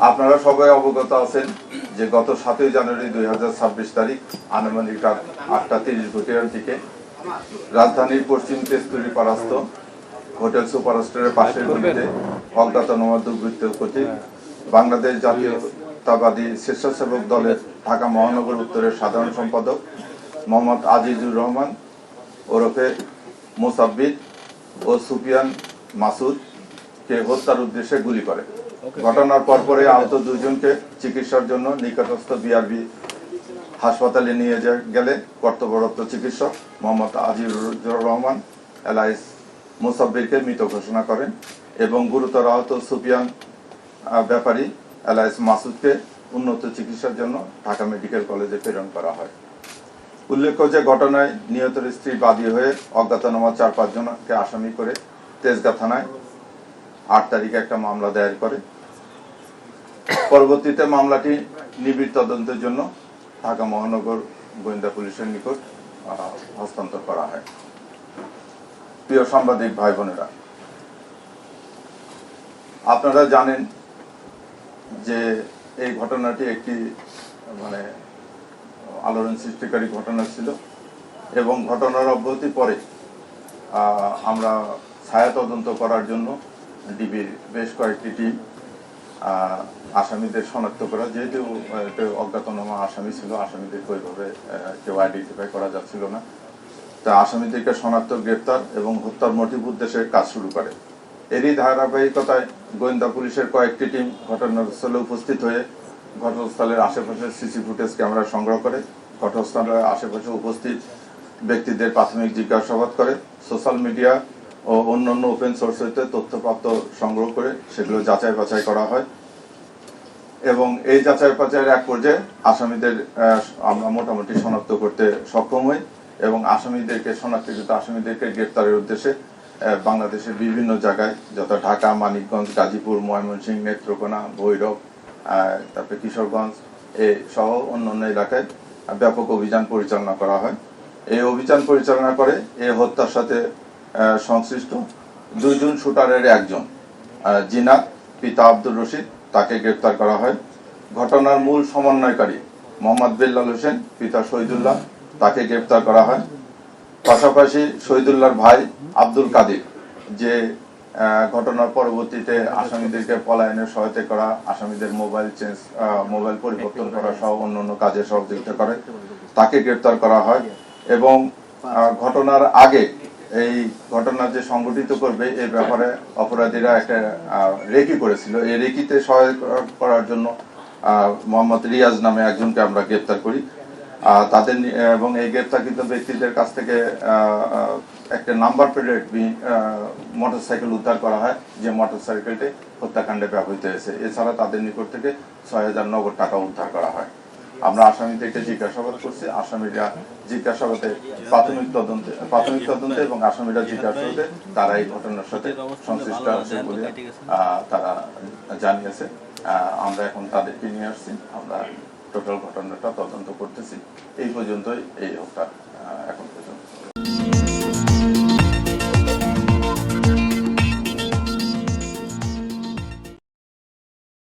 আপনারা সবাই অবগত আছেন যে গত 7 জানুয়ারি 2026 তারিখ আনুমানিক রাত 8:30 দিকে রাজধানীর পশ্চিম তেজতুরি পাড়াস্থ হোটেল সুপারস্টারের পাশের গলিতে অজ্ঞাতনামা দুর্বৃত্ত কর্তৃক বাংলাদেশ জাতীয়তাবাদী স্বেচ্ছাসেবক দলের ঢাকা মহানগর উত্তরের সাধারণ সম্পাদক মোহাম্মদ আজিজুর রহমান ওরফে মোসাব্বির ও সুফিয়ান মাসুদকে হত্যার উদ্দেশ্যে গুলি করে। ঘটনার পরপরে আহত দুইজনকে চিকিৎসার জন্য নিকটস্থ বিআরবি হাসপাতালে নিয়ে গেলে কর্তব্যরত চিকিৎসক মোহাম্মদ আজিজুর রহমান এলাইস মোসাব্বিরকে মৃত ঘোষণা করেন এবং গুরুতর আহত সুফিয়ান ব্যাপারী এলাইস মাসুদকে উন্নত চিকিৎসার জন্য ঢাকা মেডিকেল কলেজে প্রেরণ করা হয়। উল্লেখ্য যে ঘটনায় নিহতের স্ত্রী বাদী হয়ে অজ্ঞাতনামা 4-5 জনকে আসামি করে তেজগাঁ থানায় 8 তারিখে একটা মামলা দায়ের করে। পরবর্তীতে মামলাটি নিবিড় তদন্তের জন্য ঢাকা মহানগর গোয়েন্দা পুলিশের নিকট হস্তান্তর করা হয়। প্রিয় সাংবাদিক ভাই বোনেরা, আপনারা জানেন যে এই ঘটনাটি একটি আলোড়ন সৃষ্টিকারী ঘটনা ছিল এবং ঘটনার অব্যাহতি পরে আমরা ছায়া তদন্ত করার জন্য ডিবির বেশ কয়েকটি টিম আসামিদের শনাক্ত করা, যেহেতু অজ্ঞাতনামা আসামি ছিল, আসামিদেরকে ওইভাবে কেউ আইডেন্টিফাই করা যাচ্ছিল না, তা আসামিদেরকে শনাক্ত, গ্রেপ্তার এবং হত্যার মোটিভ উদ্দেশ্যে কাজ শুরু করে। এরই ধারাবাহিকতায় গোয়েন্দা পুলিশের কয়েকটি টিম ঘটনাস্থলে উপস্থিত হয়ে ঘটনাস্থলের আশেপাশের সিসি ফুটেজ ক্যামেরা সংগ্রহ করে ঘটনাস্থলের আশেপাশে উপস্থিত ব্যক্তিদের প্রাথমিক জিজ্ঞাসাবাদ করে, সোশ্যাল মিডিয়া ও অন্যান্য ওপেন সোর্স হইতে তথ্যপ্রাপ্ত সংগ্রহ করে সেগুলো যাচাই বাছাই করা হয় এবং এই যাচাই বাছাইয়ের এক পর্যায়ে আসামিদের আমরা মোটামুটি শনাক্ত করতে সক্ষম হই এবং শনাক্তকৃত আসামিদেরকে গ্রেপ্তারের উদ্দেশ্যে বাংলাদেশের বিভিন্ন জায়গায়, যথা ঢাকা, মানিকগঞ্জ, গাজীপুর, ময়মনসিংহ, নেত্রকোনা, ভৈরব, তারপরে কিশোরগঞ্জ সহ অন্যান্য এলাকায় ব্যাপক অভিযান পরিচালনা করা হয়। এই অভিযান পরিচালনা করে এই হত্যার সাথে সংশ্লিষ্ট 2 জন শুটারের একজন জিনাত পিতা আব্দুর রশিদ, তাকে গ্রেপ্তার করা হয়। ঘটনার মূল সমন্বয়কারী মোহাম্মদ বেল্লাল হোসেন পিতা শহীদুল্লাহ, তাকে গ্রেপ্তার করা হয়। পাশাপাশি শহীদুল্লাহর ভাই আব্দুল কাদির, যে ঘটনার পরবর্তীতে আসামিদেরকে পলায়নের সহায়তা করা, আসামিদের মোবাইল পরিবর্তন করা সহ অন্যান্য কাজে সহযোগিতা করে, তাকে গ্রেপ্তার করা হয়। এবং ঘটনার আগে এই ঘটনা যে সংগঠিত করবে এই ব্যাপারে অপরাধীরা একটা রেকি করেছিল, এই রেকিতে সহায়তা করার জন্য মোহাম্মদ রিয়াজ নামে একজনকে আমরা গ্রেপ্তার করি। তাদের এবং এই গ্রেপ্তারকৃত ব্যক্তিদের কাছ থেকে একটা নাম্বার প্লেট মোটরসাইকেল উদ্ধার করা হয়, যে মোটরসাইকেলটি হত্যাকাণ্ডে ব্যবহৃত হয়েছে। এছাড়া তাদের নিকট থেকে 6,000 নগদ টাকা উদ্ধার করা হয়। আমরা আসামিদেরকে জিজ্ঞাসাবাদ করছি, আসামিরা জিজ্ঞাসাবাদে প্রাথমিক তদন্তে এবং আসামিরা জিজ্ঞাসাবাদে তারা এই ঘটনার সাথে সংশ্লিষ্ট আছে বলে তারা জানিয়েছে। আমরা এখন তাদেরকে নিয়ে আসছি, আমরা টোটাল ঘটনাটা তদন্ত করতেছি। এই পর্যন্তই এই হত্যা